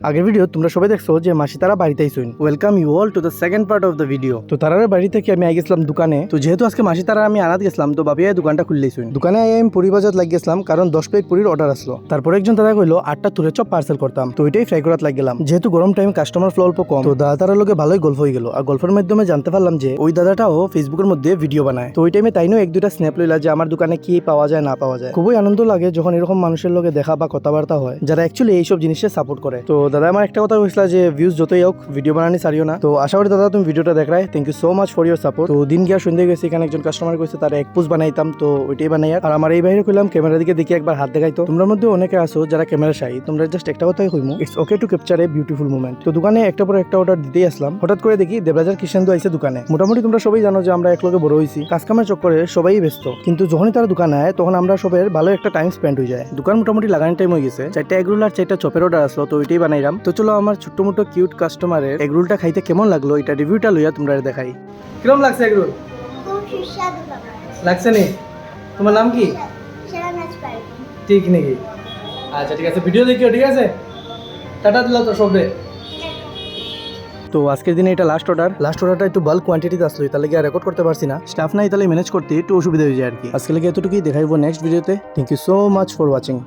আগের ভিডিও তোমরা সবাই দেখছো যে মাসি তারা বাড়িতে আইসুন। Welcome you all to the second part of the video. তো তারার বাড়ি থেকে আমি আই গেছিলাম দোকানে। তো যেহেতু আজকে মাসি তারা আমি আনাত গেছিলাম, তো ভাবিয়া দোকানটা খুললেইছুন। দোকানে আমি পুরি বাজার লাগ গেছিলাম, কারণ 10 প্লেট পুরির অর্ডার আসলো। তারপরে একজন দাদা কইলো 8টা তুরে চপ পার্সেল করতাম, তো ওইটাই ফ্রাই করাত লাগ গেলাম। যেহেতু গরম টাইম কাস্টমার ফ্লো অল্প কম, তো দাদা তারার লোকে ভালোই গল্প হয়ে গেল। আর গল্পের মাধ্যমে জানতে পারলাম যে ওই দাদাটাও ফেসবুকের মধ্যে ভিডিও বানায়। তো ওই টাইমে তাইনও এক দুইটা স্ন্যাপ লইলা যে আমার দোকানে কি পাওয়া যায় না পাওয়া যায়। খুবই আনন্দ লাগে যখন এরকম মানুষের লোকে দেখা বা কথাবার্তা হয় যারা অ্যাকচুয়ালি এইসব জিনিসে সাপোর্ট করে। তো দাদা আমার একটা কথা কইছিল যে ভিউজ যতই হোক ভিডিও বানানি সারিও না। তো আশা করি দাদা তুমি ভিডিওটা দেখায়। Thank you so much for your support. তো দিন গিয়া সন্ধ্যে গেছে, এখানে একজন কাস্টমার কইছে তার এক পোস্ট বানাইতাম, তো ওইটাই বানাই। আর আমার এই বাইরে কইলাম ক্যামেরা দিকে দেখি একবার হাত দেখাইতো। তোমরা মধ্যে অনেকে আছো যারা ক্যামেরা শাই, তোমরা জাস্ট একটা কথাই কইমু, it's okay to capture a beautiful moment. তো দোকানে একটা পর একটা অর্ডার দিতেই আসলাম, হঠাৎ করে দেখি দেবরাজার কৃষ্ণেন্দু আইছে দোকানে। মোটামুটি তোমরা সবাই জানো যে আমরা একলগে বড় হইছি, কাজ কামের চক্করে সবাই ব্যস্ত, কিন্তু যখনই তারা দোকানে আয় তখন আমরা সবের ভালো একটা টাইম স্পেন্ড হয়ে যায়। দোকান মোটামুটি লাগানোর টাইম হয়ে গেছে, 4টা এগরোল আর 4টা চপের অর্ডার আসলো, তো ওইটাই বানাইলাম। তো চলো আমার ছোট্ট মোটো কিউট কাস্টমারের এগরোলটা খাইতে কেমন লাগলো এটা রিভিউটা লইয়া তোমরা দেখাই। কিরকম লাগছে এগরোল? খুব সুস্বাদু বাবা। লাগছে নি? তোমার নাম কি? শাহনাজ পারভিন। ঠিক নাকি? আচ্ছা ঠিক আছে, ভিডিও দেখিও, ঠিক আছে? টাটা দিলা তো সবে। তো আজকের দিনে এটা লাস্ট অর্ডারটা একটু বাল্ক কোয়ান্টিটিতে আসলো, তাহলে গিয়ে রেকর্ড করতে পারছি না, স্টাফ নাই, তাহলে ম্যানেজ করতে একটু অসুবিধা হয়ে যায় আর কি। আজকে লেগে এতটুকুই, দেখাইবো নেক্সট ভিডিওতে। Thank you so much for watching.